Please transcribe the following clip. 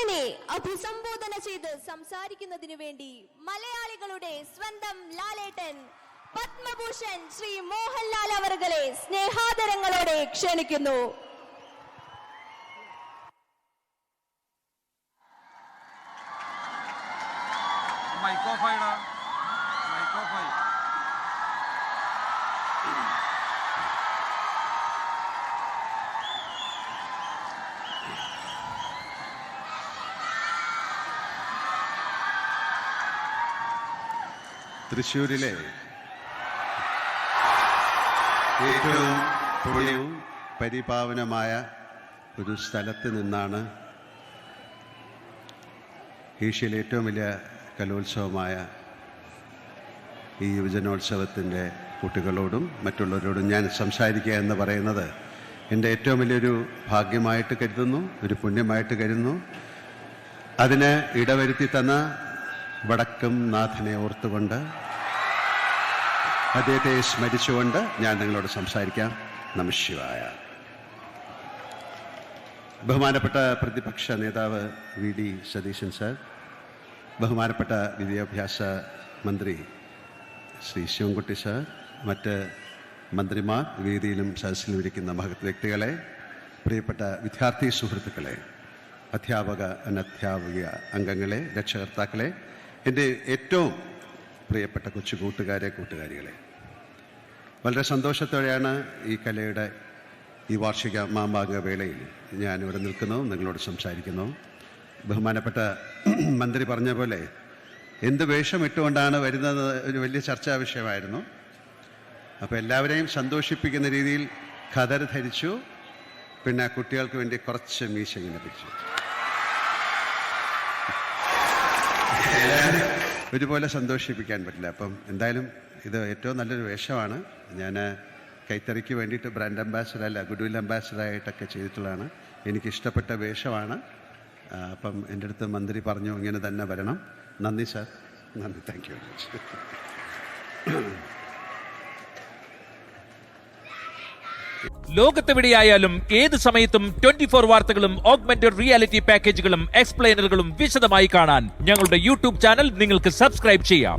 അങ്ങനെ അഭിസംബോധന ചെയ്ത് സംസാരിക്കുന്നതിനു വേണ്ടി മലയാളികളുടെ സ്വന്തം ലാലേട്ടൻ പത്മഭൂഷൺ ശ്രീ മോഹൻലാൽ അവർകളെ സ്നേഹാദരങ്ങളോടെ ക്ഷണിക്കുന്നു. തൃശ്ശൂരിലെ ഏറ്റവും പുണ്യവും പരിപാവനമായ ഒരു സ്ഥലത്ത് നിന്നാണ് ഏഷ്യയിലെ ഏറ്റവും വലിയ കലോത്സവമായ ഈ യുവജനോത്സവത്തിൻ്റെ കുട്ടികളോടും മറ്റുള്ളവരോടും ഞാൻ സംസാരിക്കുക എന്ന് പറയുന്നത് എൻ്റെ ഏറ്റവും വലിയൊരു ഭാഗ്യമായിട്ട് കരുതുന്നു, ഒരു പുണ്യമായിട്ട് കരുതുന്നു. അതിന് ഇടവരുത്തി തന്ന വടക്കും നാഥനെ ഓർത്തുകൊണ്ട് അദ്ദേഹത്തെ സ്മരിച്ചുകൊണ്ട് ഞാൻ നിങ്ങളോട് സംസാരിക്കാം. നമഃശിവായ. ബഹുമാനപ്പെട്ട പ്രതിപക്ഷ നേതാവ് വി ഡി സതീശൻ സർ, ബഹുമാനപ്പെട്ട വിദ്യാഭ്യാസ മന്ത്രി ശ്രീ ശിവൻകുട്ടി സർ, മറ്റ് മന്ത്രിമാർ, വേദിയിലും സദസ്സിലും ഇരിക്കുന്ന മഹത് വ്യക്തികളെ, പ്രിയപ്പെട്ട വിദ്യാർത്ഥി സുഹൃത്തുക്കളെ, അധ്യാപക അനധ്യാപക അംഗങ്ങളെ, രക്ഷകർത്താക്കളെ, എൻ്റെ ഏറ്റവും പ്രിയപ്പെട്ട കൊച്ചു കൂട്ടുകാരികളെ, വളരെ സന്തോഷത്തോടെയാണ് ഈ കലയുടെ ഈ വാർഷിക മാമാങ്ക വേളയിൽ ഞാനിവിടെ നിൽക്കുന്നു, നിങ്ങളോട് സംസാരിക്കുന്നു. ബഹുമാനപ്പെട്ട മന്ത്രി പറഞ്ഞ പോലെ എന്ത് വേഷം ഇട്ടുകൊണ്ടാണ് വരുന്നത് ഒരു വലിയ ചർച്ചാ വിഷയമായിരുന്നു. അപ്പോൾ എല്ലാവരെയും സന്തോഷിപ്പിക്കുന്ന രീതിയിൽ ഖദർ ധരിച്ചു, പിന്നെ കുട്ടികൾക്ക് വേണ്ടി കുറച്ച് മീശ ഇങ്ങനെ പിടിച്ചു. ഒരുപോലെ സന്തോഷിപ്പിക്കാൻ പറ്റില്ല. അപ്പം എന്തായാലും ഇത് ഏറ്റവും നല്ലൊരു വേഷമാണ്. ഞാൻ കൈത്തറിക്ക് വേണ്ടിയിട്ട് ബ്രാൻഡ് അംബാസഡർ അല്ല, ഗുഡ് വിൽ അംബാസഡറായിട്ടൊക്കെ ചെയ്തിട്ടുള്ളതാണ്. എനിക്കിഷ്ടപ്പെട്ട വേഷമാണ്. അപ്പം എൻ്റെ അടുത്ത് മന്ത്രി പറഞ്ഞു ഇങ്ങനെ തന്നെ വരണം. നന്ദി സാർ, നന്ദി, താങ്ക് യു വെരി മച്ച്. ലോകത്തെവിടെയായാലും ഏത് സമയത്തും 24 വാർത്തകളും ഓഗ്മെന്റഡ് റിയാലിറ്റി പാക്കേജുകളും എക്സ്പ്ലെയിനറുകളും വിശദമായി കാണാൻ ഞങ്ങളുടെ യൂട്യൂബ് ചാനൽ നിങ്ങൾക്ക് സബ്സ്ക്രൈബ് ചെയ്യാം.